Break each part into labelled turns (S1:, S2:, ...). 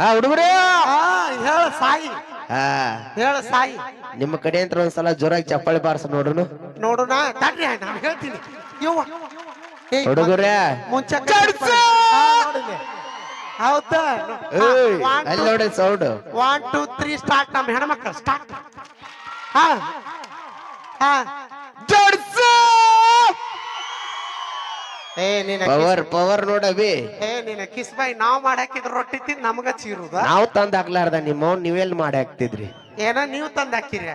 S1: ಹುಡುಗರೇ
S2: ಹೇಳ ಸಾಯಿ
S1: ಹಾ
S2: ಹೇಳ ಸಾಯಿ
S1: ನಿಮ್ಮ ಕಡೆ ಅಂತ ಒಂದ್ಸಲ ಜೋರಾಗಿ ಚಪ್ಪಾಳಿ ಬಾರ್ಸ ನೋಡುನು
S2: ನೋಡೋಣ ತಡ್ರಿ ನಾನು ಹೇಳ್ತೀನಿ ಇವ
S1: ಹುಡುಗರೇ
S2: ಮುಂಚೆ ಹೌದಾ
S1: ಅಲ್ಲಿ ನೋಡಿ ಸೌಂಡ್
S2: 1 2 3 ಸ್ಟಾರ್ಟ್ ನಮ್ಮ ಹೆಣ್ಮಕ್ಳು ಸ್ಟಾರ್ಟ್ ಹಾ ಹಾ
S1: ಪವರ್ ನೋಡವಿ
S2: ನೀನ ಕಿಸ್ ಬಾಯ್ ನಾವ್ ಮಾಡಾಕಿದ್ರ ರೊಟ್ಟಿ ತಿಂದ್ ನಮಗ ಚೀರುದ
S1: ನಾವು ತಂದ್ ಹಾಕ್ಲಾರ್ದ ನಿಮ್ಮ ನೀವೆಲ್ ಮಾಡಿ ಹಾಕ್ತಿದ್ರಿ
S2: ಏನ ನೀವ್ ತಂದ್ ಹಾಕಿರಿ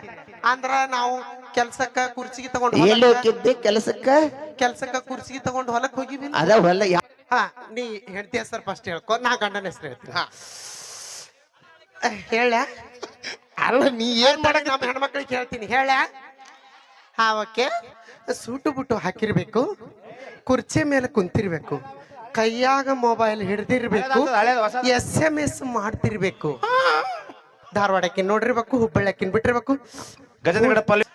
S2: ಅಂದ್ರ ನಾವು ಕೆಲ್ಸಕ್ಕ ಕುರ್ಚಿಗೆ ತಗೊಂಡು
S1: ಎಲ್ಲಿ ಹೋಗಿದ್ದೆ ಕೆಲ್ಸಕ್ಕ
S2: ಕುರ್ಚಿಗೆ ತಗೊಂಡು ಹೊಲಕ್ ಹೋಗಿವಿ
S1: ಅದ ಹೊಲ
S2: ಹಾ ನೀ ಹೆಂಡತಿ ಹೆಸರು ಫಸ್ಟ್ ಹೇಳ್ಕೊ ನಾ ಗಂಡನ ಹೆಸರು ಹೇಳ್ತೀನಿ ಹೇಳ
S1: ಅಲ್ಲ ನೀ ಏನ್
S2: ಮಾಡಕ್ ನಮ್ಮ ಹೆಣ್ಮಕ್ಳಿಗೆ ಹೇಳ್ತೀನಿ ಹೇಳ ಹಾ ಓಕೆ ಸೂಟು ಬುಟ್ಟು ಹಾಕಿರ್ಬೇಕು ಕುರ್ಚಿ ಮೇಲೆ ಕುಂತಿರ್ಬೇಕು ಕೈಯಾಗ ಮೊಬೈಲ್ ಹಿಡ್ದಿರ್ಬೇಕು SMS ಮಾಡ್ತಿರ್ಬೇಕು ಧಾರವಾಡಕ್ಕೆ ನೋಡಿರ್ಬೇಕು ಹುಬ್ಬಳ್ಳಿಕಿನ್ ಬಿಟ್ಟಿರ್ಬೇಕು
S3: ಗಜನಗಡ ಪಲ್ಲಿ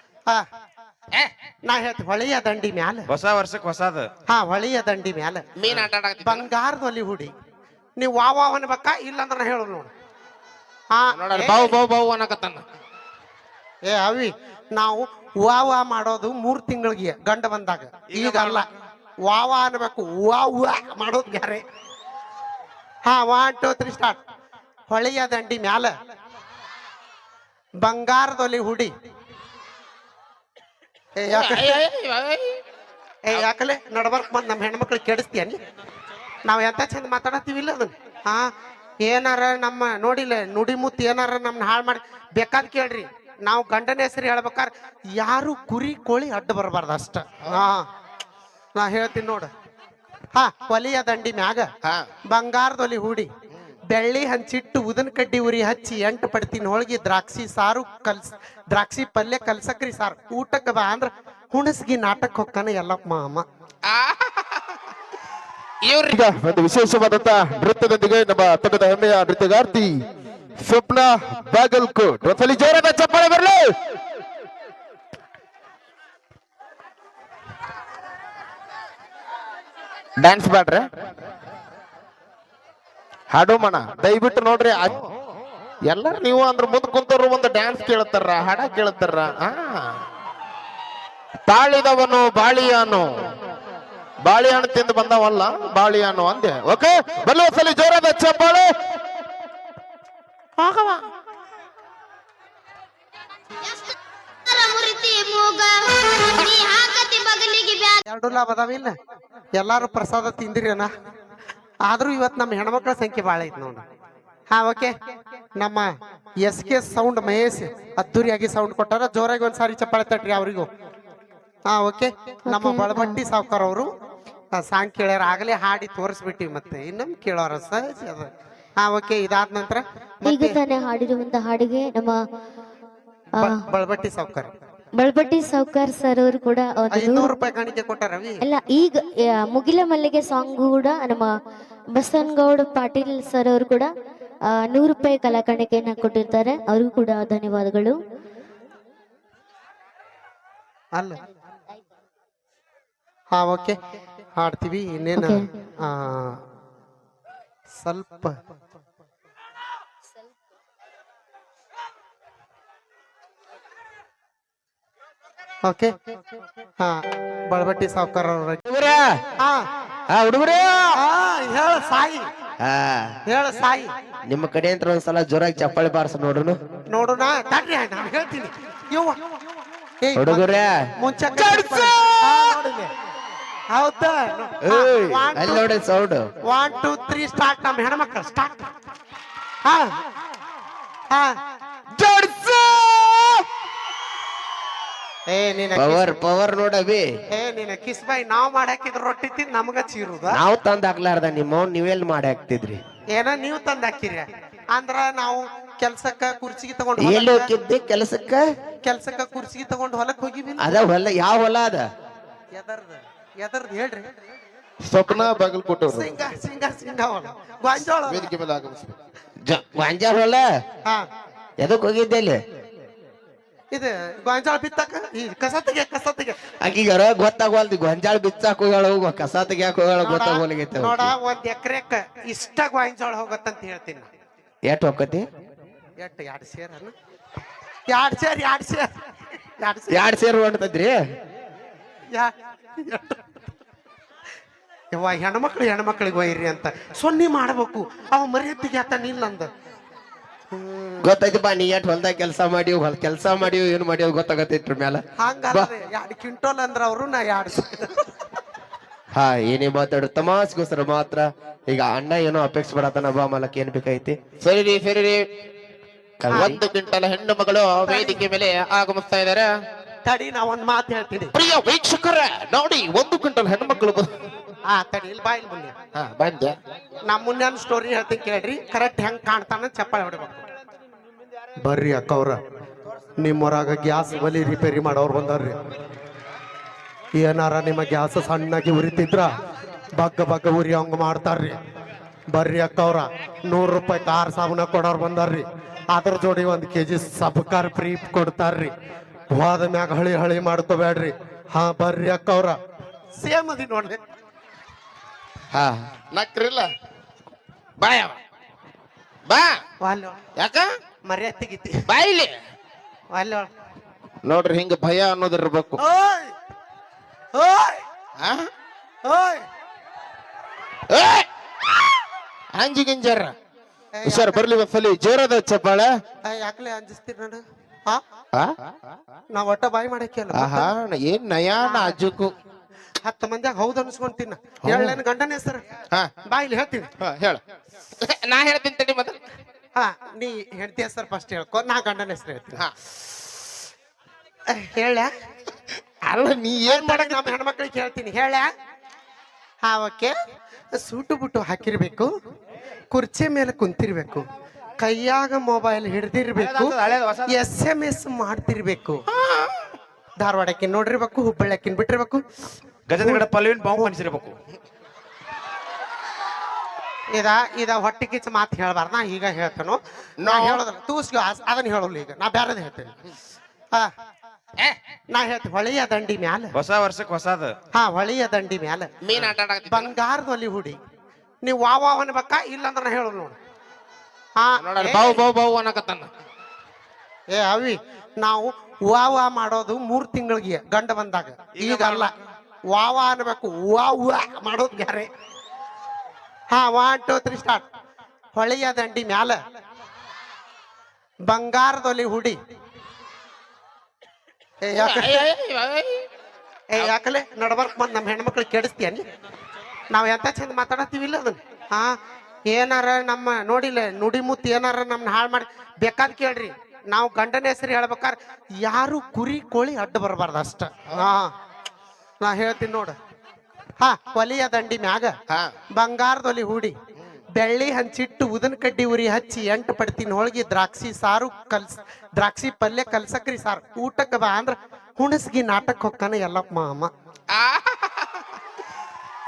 S2: ನಾ ಹೇಳ್ತೀನಿ ಹೊಳೆಯ ದಂಡಿ ಮ್ಯಾಲ
S3: ಹೊಸ ವರ್ಷಕ್ಕೆ ಹೊಸದ
S2: ಹೊಳೆಯ ದಂಡಿ ಮ್ಯಾಲ
S3: ಮೀನ್ ಆಟ ಆಡಕತ್ತಿ
S2: ಬಂಗಾರದಲ್ಲಿ ಹುಡಿ ನೀವು ವಾವ್ ಅನ್ಬೇಕಾ ಇಲ್ಲ ಅಂದ್ರೆ ಹೇಳು ನೋಡು
S3: ಬಾವು ಬಾವು ಬಾವು ಅನ್ನಕತ್ತಾನ
S2: ಅವಿ ನಾವು ವಾವ ಮಾಡೋದು 3 ತಿಂಗಳಿಗೆ ಗಂಡ ಬಂದಾಗ ಈಗ ಅಲ್ಲ ವಾವ ಅನ್ಬೇಕು ವಾವ್ ಮಾಡೋದು ಬ್ಯಾರೆ 1 2 3 ಸ್ಟಾರ್ಟ್ ಹೊಳೆಯ ದಂಡಿ ಮ್ಯಾಲ ಬಂಗಾರದಲ್ಲಿ ಹುಡಿ ಯಾಕಲೆ ನಡ್ಬರ್ಕ್ ಬಂದ್ ನಮ್ಮ ಹೆಣ್ಮಕ್ಳಿಗೆ ಕೆಡಿಸ್ತೀಯನಿ ನಾವ್ ಎಂತ ಚಂದ ಮಾತಾಡತ್ತೀವಿಲ್ಲ ಅದನ್ನ ಏನಾರ ನಮ್ಮ ನೋಡಿಲ್ಲ ನುಡಿಮುತ್ತು ಏನಾರ ನಮ್ನ ಹಾಳು ಮಾಡಿ ಬೇಕಾದ್ ಕೇಳ್ರಿ ನಾವು ಗಂಡನ ಹೆಸರು ಹೇಳ್ಬೇಕಾರ ಯಾರು ಕುರಿ ಕೋಳಿ ಅಡ್ಡ ಬರಬಾರ್ದು ಅಷ್ಟ ನಾ ಹೇಳ್ತೀನಿ ನೋಡು ಒಲಿಯ ದಂಡಿ ಮ್ಯಾಗ ಬಂಗಾರದೊಲಿ ಹೂಡಿ ಬೆಳ್ಳಿ ಹಂಚಿಟ್ಟು ಉದನ್ ಕಡ್ಡಿ ಉರಿ ಹಚ್ಚಿ 8 ಪಡ್ತೀನಿ ಹೋಳ್ಗಿ ದ್ರಾಕ್ಷಿ ಸಾರು ದ್ರಾಕ್ಷಿ ಪಲ್ಯ ಕಲ್ಸಕ್ರಿ ಸಾರು ಊಟಕ್ಕೆ ಬಾ ಅಂದ್ರ ಹುಣಸ್ಗಿ ನಾಟಕ ಹೊಕ್ಕನ ಎಲ್ಲ ಮಾಮ
S4: ಒಂದು ವಿಶೇಷವಾದಂತ ನೃತ್ಯದೊಂದಿಗೆ ನಮ್ಮ ತಂಡದ ಹೆಮ್ಮೆಯ ನೃತ್ಯಗಾರ್ತಿ ಸ್ವಪ್ನ ಬಾಗಲ್ಕೋಟ್ ಒಂದ್ಸಲಿ ಜೋರಾದ ಚಪ್ಪಾಳೆ ಬರಲಿ. ಡ್ಯಾನ್ಸ್ ಮಾಡ್ರೆ ಹಾಡು ಮಣ ದಯವಿಟ್ಟು ನೋಡ್ರಿ ಎಲ್ಲಾರು ನೀವು ಅಂದ್ರ ಮುಂದ್ ಕುಂತವ್ರು ಒಂದು ಡ್ಯಾನ್ಸ್ ಕೇಳ್ತಾರ ಹಾಡ ಕೇಳ್ತಾರ ತಾಳಿದವನು ಬಾಳಿಯಾನು ಬಾಳಿಹಣ್ಣು ತಿಂದು ಬಂದವಲ್ಲ ಬಾಳಿಹಣ್ಣು ಅಂದೆ ಓಕೆ ಬಲ್ಲ ಒಂದ್ಸಲಿ ಜೋರಾದ ಚಪ್ಪಾಳೆ
S2: ಎರಡು ಲಾಭ ಅದಾವಿಲ್ಲ ಎಲ್ಲಾರು ಪ್ರಸಾದ ತಿಂದಿರೇನ ಆದ್ರೂ ಇವತ್ ನಮ್ಮ ಹೆಣ್ಮಕ್ಳ ಸಂಖ್ಯೆ ಬಾಳ ಐತಿ ನೋಡ ಓಕೆ ನಮ್ಮ SK ಸೌಂಡ್ ಮಹೇಶ್ ಅದ್ದೂರಿಯಾಗಿ ಸೌಂಡ್ ಕೊಟ್ಟಾರ ಜೋರಾಗಿ ಒಂದ್ಸಾರಿ ಚಪ್ಪಾಳೆ ತಟ್ರಿ ಅವ್ರಿಗೂ ಓಕೆ ನಮ್ಮ ಬಳಬಟ್ಟಿ ಸಾವ್ಕಾರ ಅವರು ಸಾಂಗ್ ಕೇಳ್ಯಾರ ಆಗಲೇ ಹಾಡಿ ತೋರಿಸ್ಬಿಟ್ಟಿವಿ ಮತ್ತೆ ಇನ್ನೊಮ್ಮೆ ಕೇಳೋರ ಸಹಜ ಅದ ಓಕೆ ಇದಾದ ನಂತರ
S5: ಈಗ ತಾನೇ ಹಾಡಿರುವಂತ ಹಾಡಿಗೆ ನಮ್ಮ
S2: ಬಳಬಟ್ಟಿ ಸಾವ್ಕಾರ
S5: ಸರ್ ಅವರು ಕೂಡ
S2: ₹500 ಕಾಣಿಕೆ ಕೊಟ್ಟಾರ ರವಿ
S5: ಅಲ್ಲ ಈಗ ಮುಗಿಲ ಮಲ್ಲಿಗೆ ಸಾಂಗ್ ಕೂಡ ನಮ್ಮ ಬಸವನಗೌಡ ಪಾಟೀಲ್ ಸರ್ ಅವರು ಕೂಡ ₹100 ಕಲಾ ಕಾಣಿಕೆಯನ್ನ ಕೊಟ್ಟಿರ್ತಾರೆ ಅವ್ರಿಗೂ ಕೂಡ ಧನ್ಯವಾದಗಳು.
S2: ಅಲ್ಲ ಓಕೆ ಹಾಡ್ತೀವಿ ಇನ್ನೇನು ಸ್ವಲ್ಪ ಓಕೆ ಬಳಬಟ್ಟಿ ಸಾವ್ಕಾರ
S1: ಹುಡುಗರೇ
S2: ಹೇಳ ಸಾಯಿ ಹೇಳ ಸಾಯಿ
S1: ನಿಮ್ಮ ಕಡೆ ಅಂತ ಒಂದ್ಸಲ ಜೋರಾಗಿ ಚಪ್ಪಾಳಿ ಬಾರ್ಸ ನೋಡುನು
S2: ನೋಡೋಣ ತಡ್ರಿ ನಾನು ಹೇಳ್ತೀನಿ ಇವ
S1: ಹುಡುಗರೇ
S2: ಮುಂಚೆ ಹೌದಾ
S1: ಅಲ್ಲಿ ನೋಡಿ ಸೌಂಡ್
S2: 1 2 3 ಸ್ಟಾರ್ಟ್ ನಮ್ಮ ಹೆಣ್ಮಕ್ಳು ಸ್ಟಾರ್ಟ್
S1: ಪವರ್ ನೋಡವಿ
S2: ನೀನ ಕಿಸ್ ಬಾಯ್ ನಾವ್ ಮಾಡಾಕಿದ್ರ ರೊಟ್ಟಿ ತಿಂದ್ ನಮಗ ಚೀರುದ
S1: ನಾವು ತಂದ್ ಹಾಕ್ಲಾರ್ದ ನಿಮ್ಮ ನೀವೆಲ್ ಮಾಡಿ ಹಾಕ್ತಿದ್ರಿ
S2: ಏನ ನೀವ್ ತಂದ್ ಹಾಕಿರಿ ಅಂದ್ರ ನಾವು ಕೆಲ್ಸಕ್ಕ ಕುರ್ಚಿಗೆ ತಗೊಂಡು
S1: ಎಲ್ಲಿ ಹೋಗಿದ್ದೆ
S2: ಕೆಲ್ಸಕ್ಕ ಕುರ್ಚಿಗೆ ತಗೊಂಡು ಹೊಲಕ್ ಹೋಗಿವಿ
S1: ಅದ ಹೊಲ ಯಾವ ಹೊಲ ಅದ
S2: ಎದರ್ದ ಹೇಳ್ರಿ
S4: ಸ್ವಪ್ನ ಬಾಗಲ್ಕೋಟ್
S2: ಸಿಂಗ ಗಾಂಜೋಳ
S4: ವೇದಿಕೆ ಮೇಲೆ ಆಗಮಿಸಿ
S1: ಗಾಂಜಾಳ ಹೊಲ ಎದಕ್ ಹೋಗಿದ್ದೆ ಅಲ್ಲಿ
S2: ಇದು ಗಾಂಜಾಳ ಬಿತ್ತಾಕ ಈ ಕಸತ್ತಿಗೆ
S1: ಆಕಿಗಾರ ಗೊತ್ತಾಗವಲ್ದು ಗೊಂಜಾಳ ಬಿಚ್ಚಾಕ ಹೋಗಳ ಕಸ ತೆಗಿಯಾಕ ಹೋಗಳ ಗೊತ್ತಾಗೋಲಿಗೈತೆ
S2: ನೋಡ 1 ಎಕರೆಕ್ ಇಷ್ಟ ಗಾಂಜಾಳ ಹೋಗತ್ತಂತ ಹೇಳ್ತೀನಿ
S1: ಎಟ್ ಹೋಕತಿ
S2: ಎಟ್ಟು 2 ಸೇರ್ ಅನ್ನ 2 ಸೇರ್ 2 ಸೇರ್ 2 ಸೇರ್
S1: 2 ಸೇರು ಹೊಂಟದ್ರಿ
S2: ಯವ್ವ ಹೆಣ್ಮಕ್ಳಿಗೆ ಒಯ್ರಿ ಅಂತ ಸೊನ್ನಿ ಮಾಡ್ಬೇಕು ಅವ ಮರ್ಯಾದಿಗೆ ಆತ ನಿಲ್ಲ ಅಂದ
S1: ಗೊತ್ತೈತಿಪ್ಪ ನೀ ಎಟ್ ಹೊಲ್ದಾಗ ಕೆಲಸ ಮಾಡಿವ್ ಏನ್ ಮಾಡಿವ್ ಗೊತ್ತಾಗತ್ತೈತ್ರಿ ಮ್ಯಾಲ
S2: ಹಂಗಲ್ಲ 2 ಕ್ವಿಂಟೋಲ್ ಅಂದ್ರ ಅವ್ರು ನಾ 2
S1: ಹಾ ಏನೇ ಮಾತಾಡು ತಮಾಸ್ಗೋಸ್ಕರ ಮಾತ್ರ ಈಗ ಅಣ್ಣ ಏನೋ ಅಪೇಕ್ಷೆ ಪಡತಾನ ಬಾ ಮಲಕ್ ಏನ್ ಬೇಕಾಯ್ತಿ
S3: ಸರಿ ಸರಿ 1 ಕ್ವಿಂಟಲ್ ಹೆಣ್ಣು ಮಗಳು ವೇದಿಕೆ ಮೇಲೆ ಆಗಮಿಸ್ತಾ ಇದಾರೆ.
S2: ತಡಿ ನಾ ಒಂದ್ ಮಾತು ಹೇಳ್ತೀನಿ.
S3: ಪ್ರಿಯ ವೀಕ್ಷಕರ ನೋಡಿ 1 ಕ್ವಿಂಟಲ್ ಹೆಣ್ಮಕ್ಳು
S2: ತಡಿ ಇಲ್ಲಿ ಬಾ ಇಲ್ಲಿ ಮುಂದೆ
S3: ಬಂದೆ.
S2: ನಾ ಮುನ್ನ ಸ್ಟೋರಿ ಹೇಳ್ತೀನಿ ಕೇಳ್ರಿ. ಕರೆಕ್ಟ್ ಹೆಂಗ್ ಕಾಣ್ತಾನ ಚಪ್ಪಾಳೆ ಹೊಡಿಬೇಕು. ಬರ್ರಿ ಅಕ್ಕವ್ರ ನಿಮ್ಮೊರಾಗ ಗ್ಯಾಸ್ ಒಲಿ ರಿಪೇರಿ ಮಾಡೋರು ಬಂದಾರ್ರಿ. ಏನಾರ ನಿಮ್ಮ ಗ್ಯಾಸ್ ಸಣ್ಣಾಗಿ ಉರಿತಿದ್ರ ಬಗ್ಗ ಉರಿ ಹಂಗ ಮಾಡ್ತಾರ್ರಿ. ಬರ್ರಿ ಅಕ್ಕವ್ರ 100 ರೂಪಾಯಿ ಕಾರ್ ಸಾಬೂನ ಕೊಡೋರು ಬಂದಾರ್ರಿ. ಅದ್ರ ಜೋಡಿ 1 kg ಸಬ್ಕಾರ್ ಫ್ರೀ ಕೊಡ್ತಾರ್ರಿ. ಹೋದ ಮ್ಯಾಗ ಹಳಿ ಮಾಡ್ಕೋಬೇಡ್ರಿ. ಹಾ ಬರ್ರಿ ಅಕ್ಕವ್ರ ಸೇಮ್ ಅದಿ ನೋಡ್ರಿ.
S1: ಹಾ
S3: ನಕ್ರಿಲ್ಲ ಬಾಯ ಬಾ
S2: ವಾಲ್ಯೋ
S3: ಯಾಕ
S2: ಮರ್ಯಾದೆ ತೆಗಿತಿ
S3: ಬಾಯಿಲಿ
S2: ವಾಲ್ಯೋ
S3: ನೋಡ್ರಿ ಹಿಂಗ ಭಯ ಅನ್ನೋದಿರ್ಬೇಕು.
S2: ಓಯ್ ಓಯ್ ಓಯ್
S3: ಅಂಜಿ ಗಿಂಜರ
S4: ಹುಷಾರ್ ಬರ್ಲಿ ಒಂದ್ಸಲಿ ಜೋರದ ಚಪ್ಪಾಳೆ.
S2: ಯಾಕಲೆ ಅಂಜಿಸ್ತೀರಿ ನಾನು? ನಾ ಒಟ್ಟ ಬಾಯಿ ಮಾಡಕ್ಕೆ
S3: ಆಹಾ ಏನ್ ನಯಾ ನಾಜುಕು.
S2: 10 ಮಂದಿಯಾಗ ಹೌದು ಅನ್ಸ್ಕೊಂತೀನಿ. ಹೇಳೇನು ಗಂಡನ ಹೆಸರು ಬಾಯಿಲಿ ಹೇಳ್ತೀನಿ.
S3: ಹೇಳ ನಾ ಹೇಳ್ತೀನಿ ತಡಿ ಮತ್ತೆ.
S2: ನೀ ಹೆಂಡತಿ ಹೆಸರು ಫಸ್ಟ್ ಹೇಳ್ಕೊ, ನಾ ಗಂಡನ ಹೆಸರು ಹೇಳ್ತೀನಿ. ಹೇಳ
S3: ಅಲ್ಲ ನೀ ಏನ್
S2: ಮಾಡಕ್ ನಮ್ಮ ಹೆಣ್ಮಕ್ಳಿಗೆ ಹೇಳ್ತೀನಿ. ಹೇಳ ಓಕೆ. ಸೂಟು ಬುಟ್ಟು ಹಾಕಿರ್ಬೇಕು, ಕುರ್ಚಿ ಮೇಲೆ ಕುಂತಿರ್ಬೇಕು, ಕೈಯಾಗ ಮೊಬೈಲ್ ಹಿಡ್ದಿರ್ಬೇಕು, SMS ಮಾಡ್ತಿರ್ಬೇಕು, ಧಾರವಾಡಕ್ಕೆ ನೋಡಿರ್ಬೇಕು, ಹುಬ್ಬಳ್ಳಿಯಕ್ಕಿನ್ ಬಿಟ್ಟಿರ್ಬೇಕು,
S3: ಗಜದ ಪಲ್ವಿನ ಬಾವು ಅನ್ಸಿರ್ಬೇಕು.
S2: ಇದ ಹೊಟ್ಟೆ ಕಿಚ್ಚ ಮಾತು ಹೇಳ್ಬಾರ್ದು. ನಾ ಈಗ ಹೇಳ್ತೇನು, ನಾ ಹೇಳೋದಲ್ಲ ತೂಸ್ಗೆ ಅದನ್ನ ಹೇಳೋಲ್ಲ. ಈಗ ನಾ ಬ್ಯಾರದ ಹೇಳ್ತೇನೆ. ನಾ ಹೇಳ್ತೀನಿ ಹೊಳೆಯ ದಂಡಿ ಮ್ಯಾಲ
S3: ಹೊಸ ವರ್ಷಕ್ಕೆ ಹೊಸದ.
S2: ಹೊಳೆಯ ದಂಡಿ ಮ್ಯಾಲ
S3: ಮೀನ್ ಆಟ
S2: ಬಂಗಾರದಲ್ಲಿ ಹುಡಿ ನೀವು ವಾವ್ ಅನ್ಬೇಕಾ ಇಲ್ಲಂದ್ರ ನಾ ಹೇಳೋಲ್ಲ ನೋಡು.
S3: ಬಾವು ಬಾವು ಬಾವು ಅನ್ನಕತ್ತಾನ.
S2: ಅವಿ ನಾವು ವಾವ ಮಾಡೋದು 3 ತಿಂಗಳಿಗೆ ಗಂಡ ಬಂದಾಗ. ಈಗ ಅಲ್ಲ, ವಾವ ಅನ್ಬೇಕು. ವಾವ್ ಮಾಡೋದು ಬ್ಯಾರೆ. 1 2 3 ಸ್ಟಾರ್ಟ್. ಹೊಳೆಯ ದಂಡಿ ಮ್ಯಾಲ ಬಂಗಾರದಲ್ಲಿ ಹುಡಿ. ಯಾಕಲೆ ನಡ್ಬರ್ಕ್ ಬಂದ್ ನಮ್ಮ ಹೆಣ್ಮಕ್ಳು ಕೆಡಿಸ್ತೀಯನಿ? ನಾವ್ ಎಂತ ಚಂದ ಮಾತಾಡತ್ತೀವಿಲ್ಲ ಅದನ್ನ. ಏನಾರ ನಮ್ಮ ನೋಡಿಲ್ಲ ನುಡಿಮುತ್ತು ಏನಾರ ನಮ್ನ ಹಾಳು ಮಾಡಿ ಬೇಕಾದ್ ಕೇಳ್ರಿ. ನಾವು ಗಂಡನ ಹೆಸರು ಹೇಳ್ಬೇಕಾರ ಯಾರು ಕುರಿ ಕೋಳಿ ಅಡ್ಡ ಬರಬಾರ್ದು ಅಷ್ಟ. ನಾ ಹೇಳ್ತೀನಿ ನೋಡು. ಒಲಿಯ ದಂಡಿ ಮ್ಯಾಗ ಬಂಗಾರದೊಲಿ ಹೂಡಿ, ಬೆಳ್ಳಿ ಹಂಚಿಟ್ಟು ಉದನ್ ಕಡ್ಡಿ ಉರಿ ಹಚ್ಚಿ 8 ಪಡ್ತೀನಿ ಹೋಳಿಗೆ, ದ್ರಾಕ್ಷಿ ಸಾರು ದ್ರಾಕ್ಷಿ ಪಲ್ಯ ಕಲ್ಸಕ್ರಿ ಸಾರು. ಊಟಕ್ಕೆ ಬಾ ಅಂದ್ರ ಹುಣಸ್ಗಿ ನಾಟಕ ಹೊಕ್ಕಾನ ಎಲ್ಲಪ್ಪ ಮಾಮ.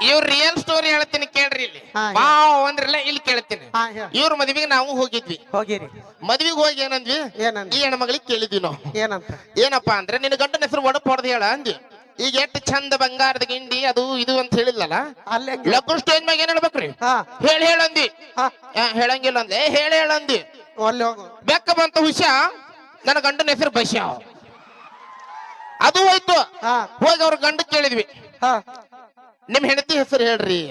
S3: ಇವ್ರ ರಿಯಲ್ ಸ್ಟೋರಿ ಹೇಳ್ತೀನಿ ಕೇಳ್ರಿ. ಇಲ್ಲಿ ಬಾವ್ ಅಂದ್ರಲ್ಲ ಇಲ್ಲಿ ಕೇಳ್ತೀನಿ. ಇವ್ರ ಮದ್ವಿಗೆ ನಾವು ಹೋಗಿದ್ವಿ.
S2: ಹೋಗಿರಿ.
S3: ಮದ್ವಿಗೆ ಹೋಗಿ ಏನಂದ್ವಿ, ಈ ಹೆಣ್ಮಗಳಿಗೆ ಕೇಳಿದ್ವಿ ನಾವು.
S2: ಏನಂತ?
S3: ಏನಪ್ಪಾ ಅಂದ್ರೆ ನಿನ್ನ ಗಂಡನ ಹೆಸರು ಒಡಪ್ ಹೊಡೆದ್ ಹೇಳ ಅಂದ್ವಿ. ಈಗ ಎಷ್ಟು ಚಂದ ಬಂಗಾರದ ಗಿಂಡಿ ಅದು ಇದು ಅಂತ ಹೇಳಿಲ್ಲಲ್ಲ, ಲಗ್ನ ಸ್ಟೇಜ್ ಮ್ಯಾಗ ಏನ್ ಹೇಳ್ಬೇಕ್ರಿ? ಹೇಳಂದಿ. ಹೇಳಂಗಿಲ್ಲ ಅಂದೆ. ಹೇಳಂದಿ. ಬೆಕ್ಕ ಬಂತ ಹುಷ, ನನ್ನ ಗಂಡನ ಹೆಸರು ಬಸ್ಯ. ಅದು ಹೋಯ್ತು. ಹೋಗಿ ಅವ್ರ ಗಂಡ ಕೇಳಿದ್ವಿ, ನಿಮ್ ಹೆಂಡತಿ ಹೆಸರು ಹೇಳ್ರಿ.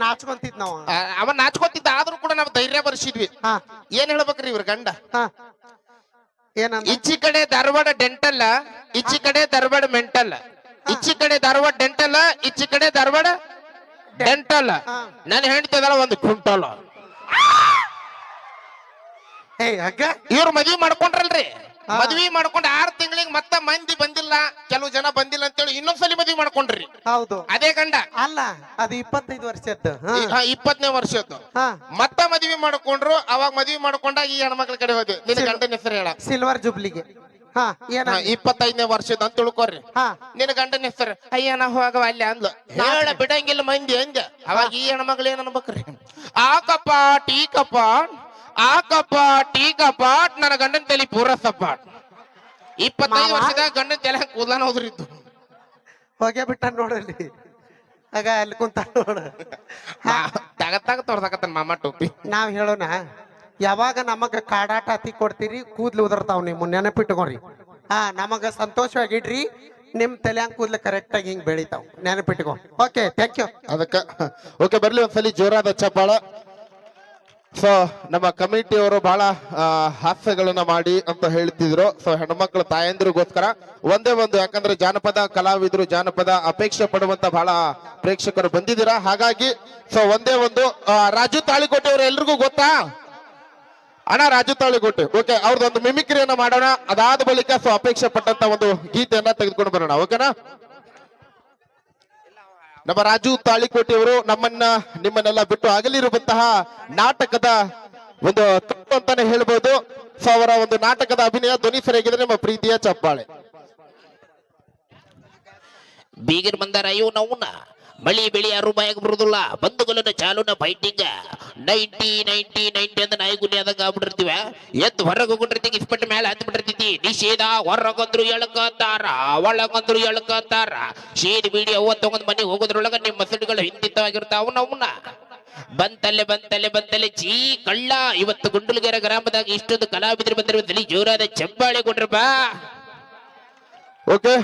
S2: ನಾಚ್ಕೊಂತಿದ್ ನಾವು.
S3: ಅವ ನಾಚ್ಕೊತಿದ್ದ, ಆದ್ರೂ ಕೂಡ ನಾವು ಧೈರ್ಯ ಬರ್ಸಿದ್ವಿ. ಏನ್ ಹೇಳ್ಬೇಕ್ರಿ ಇವ್ರ ಗಂಡ? ಈಚಿ ಕಡೆ ಧಾರವಾಡ ಡೆಂಟಲ್, ಈಚಿ ಕಡೆ ಧಾರವಾಡ ಮೆಂಟಲ್, ಈಚಿ ಕಡೆ ಧಾರವಾಡ ಡೆಂಟಲ್, ಈಚಿ ಕಡೆ ಧಾರವಾಡ ಡೆಂಟಲ್. ನನ್ನ ಹೆಂಡತಿ ಅದಲ್ಲ 1 ಕ್ವಿಂಟಲ್. ಇವ್ರು ಮದ್ವಿ ಮಾಡ್ಕೊಂಡ್ರಲ್ರಿ. ಮದ್ವಿ ಮಾಡ್ಕೊಂಡ್ 6 ತಿಂಗಳಿಗೆ ಮತ್ತ ಮಂದಿ ಬಂದಿಲ್ಲ, ಕೆಲವು ಜನ ಬಂದಿಲ್ಲ ಅಂತೇಳಿ ಇನ್ನೊಂದ್ಸಲಿ ಮದ್ವಿ ಮಾಡ್ಕೊಂಡ್ರಿ.
S2: ಹೌದು,
S3: ಅದೇ ಗಂಡ
S2: ಅಲ್ಲ. ಅದು 25 ವರ್ಷದ್ದು.
S3: 20ನೇ ವರ್ಷದ್ದು ಮತ್ತ ಮದ್ವಿ ಮಾಡ್ಕೊಂಡ್ರು. ಅವಾಗ ಮದ್ವಿ ಮಾಡ್ಕೊಂಡಾಗ ಈ ಹೆಣ್ಮಕ್ಳ ಕಡೆ ಹೋದ್ವಿ. ನಿನ್ನ ಗಂಡನ ಹೆಸರು ಹೇಳ.
S2: ಸಿಲ್ವರ್ ಜುಬ್ಲಿಗೆ
S3: 25ನೇ ವರ್ಷದ ಅಂತ ತಿಳ್ಕೊರಿ. ನಿನ್ನ ಗಂಡನ ಹೆಸರು ಅಯ್ಯನ ಹೋಗವ ಅಲ್ಲಿ ಅಂದ್ಲು. ಹೇಳ ಬಿಡಂಗಿಲ್ಲ ಮಂದಿ ಅಂದ. ಅವಾಗ ಈ ಹೆಣ್ಮಕ್ಳು ಏನ್ ಅನ್ಬೇಕ್ರಿ? ಆಕಪ್ಪ ಟೀ ಕಪಾಟ್, ಆಕಪ್ಪ ಟೀ ಕಪಾಟ್, ನನ್ನ ಗಂಡನ ತಲೆ ಪೂರ ಸಪಾಟ್. 25 ವರ್ಷದಾಗ ಗಂಡನ ತಲೆ ಕೂದಲಾನ ಹೋದ್ರಿದ್ದು.
S2: ಹೋಗೇ ಬಿಟ್ಟ ನೋಡಲ್ಲಿ. ಆಗ ಅಲ್ಲಿ ಕುಂತ ನೋಡ
S3: ತಗತ್ತಾಗ ತೋರ್ಸಕತ್ತಾನ ಮಾಮ ಟೋಪಿ.
S2: ನಾವ್ ಹೇಳೋಣ, ಯಾವಾಗ ನಮಗ ಕಾಡಾಟ ಹತ್ತಿ ಕೊಡ್ತೀರಿ ಕೂದ್ಲು ಉದರ್ತಾವ್ ನೀವು ನೆನಪಿಟ್ಕೊರಿ. ನಮಗ ಸಂತೋಷವಾಗಿಡ್ರಿ. ನಿಮ್ ತಲೆಯಂಗ್ ಕೂದ್ಲು ಕರೆಕ್ಟ್ ಆಗಿ ಹಿಂಗ್ ಬೆಳಿತಾವ್, ನೆನಪಿಟ್ಕೊ. Okay, thank you.
S4: ಅದಕ್ಕ ಓಕೆ, ಬರ್ಲಿ ಒಂದ್ಸಲಿ ಜೋರಾದ ಚಪ್ಪಾಳ. ಸೊ ನಮ್ಮ ಕಮಿಟಿಯವರು ಬಹಳ ಹಾಸ್ಯಗಳನ್ನ ಮಾಡಿ ಅಂತ ಹೇಳ್ತಿದ್ರು. ಸೊ ಹೆಣ್ಮಕ್ಳ ತಾಯಂದಿರಿಗೋಸ್ಕರ ಒಂದೇ ಒಂದು, ಯಾಕಂದ್ರೆ ಜಾನಪದ ಕಲಾವಿದರು, ಜಾನಪದ ಅಪೇಕ್ಷೆ ಪಡುವಂತ ಬಹಳ ಪ್ರೇಕ್ಷಕರು ಬಂದಿದ್ದೀರಾ. ಹಾಗಾಗಿ ಸೊ ಒಂದೇ ಒಂದು ರಾಜು ತಾಳಿಕೋಟೆ ಅವರು ಎಲ್ರಿಗೂ ಗೊತ್ತಾ ಅಣ್ಣ? ರಾಜು ತಾಳಿಕೋಟೆ. ಓಕೆ, ಅವ್ರದ್ದೊಂದು ಮಿಮಿಕ್ರಿಯನ್ನ ಮಾಡೋಣ. ಅದಾದ ಬಳಿಕ ಸೊ ಅಪೇಕ್ಷೆ ಪಟ್ಟಂತ ಒಂದು ಗೀತೆಯನ್ನ ತೆಗೆದುಕೊಂಡು ಬರೋಣ. ಓಕೆನಾ? ನಮ್ಮ ರಾಜು ತಾಳಿಕೋಟೆಯವರು ನಿಮ್ಮನ್ನೆಲ್ಲ ಬಿಟ್ಟು ಅಗಲಿರುವಂತಹ ನಾಟಕದ ಒಂದು ತಪ್ಪು ಅಂತಾನೆ ಹೇಳ್ಬೋದು. ಸೊ ಅವರ ಒಂದು ನಾಟಕದ ಅಭಿನಯ ಧ್ವನಿ ಸರಿಯಾಗಿದ್ರೆ ನಿಮ್ಮ ಪ್ರೀತಿಯ ಚಪ್ಪಾಳೆ.
S3: ಬೀಗರ್ ಬಂದಾರ ಅಯ್ಯೋ ನವ್ನ ಮಳಿ ಬೆಳಿ ಯಾರು ಬಾಯಾಗ ಬರುದಿಲ್ಲ. ಬಂಧುಗಳನ್ನು ಚಾಲೂನ ಫೈಟಿಂಗ್ 90 ಅಂತ ನಾಯಿಗುಲಿ ಆದಾಗ ಆಗ್ಬಿಟ್ಟಿರ್ತೀವ. ಎದ್ದು ಹೊರಗೆ ಹೋಗ್ಬಿಟ್ಟಿರ್ತೀವಿ, ಇಸ್ಪಟ್ ಮೇಲೆ ಹತ್ತಿ ಬಿಟ್ಟಿರ್ತೈತಿ. ನಿಷೇಧ ಹೊರಗಂದ್ರು ಎಳ್ಕತ್ತಾರ, ಒಳಗಂದ್ರು ಎಳ್ಕತ್ತಾರ. ಶೇದ್ ಬೀಡಿ ಅವ್ವ ತಗೊಂಡ್ ಮನೆಗೆ ಹೋಗೋದ್ರೊಳಗ ನಿಮ್ಮ ಮಸಡಿಗಳು ಹಿಂದಿತ್ತವಾಗಿರ್ತಾವ. ನವ್ನ ಬಂತಲೆ ಚೀ ಕಳ್ಳ. ಇವತ್ತು ಗುಂಡಲಗೆರೆ ಗ್ರಾಮದಾಗ ಇಷ್ಟೊಂದು ಕಲಾವಿದರು ಬಂದಿರುವುದಲ್ಲಿ ಜೋರಾದ ಚಪ್ಪಾಳೆ ಕೊಟ್ರಪ್ಪ.
S4: ಓಕೆ,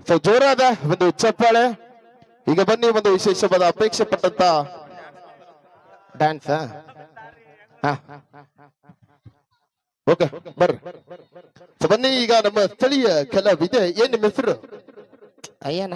S4: ಸೊ ಜೋರಾದ ಒಂದು ಚಪ್ಪಾಳೆ. ಈಗ ಬನ್ನಿ, ಒಂದು ವಿಶೇಷವಾದ ಅಪೇಕ್ಷೆ ಪಟ್ಟಂತ ಡ್ಯಾನ್ಸ್. ಓಕೆ, ಬರ್ರಿ. ಸೊ ಬನ್ನಿ, ಈಗ ನಮ್ಮ ಸ್ಥಳೀಯ ಕಲಾವಿದೆ. ಏನ್ ನಿಮ್ಮ ಹೆಸರು?
S3: ಅಯ್ಯನ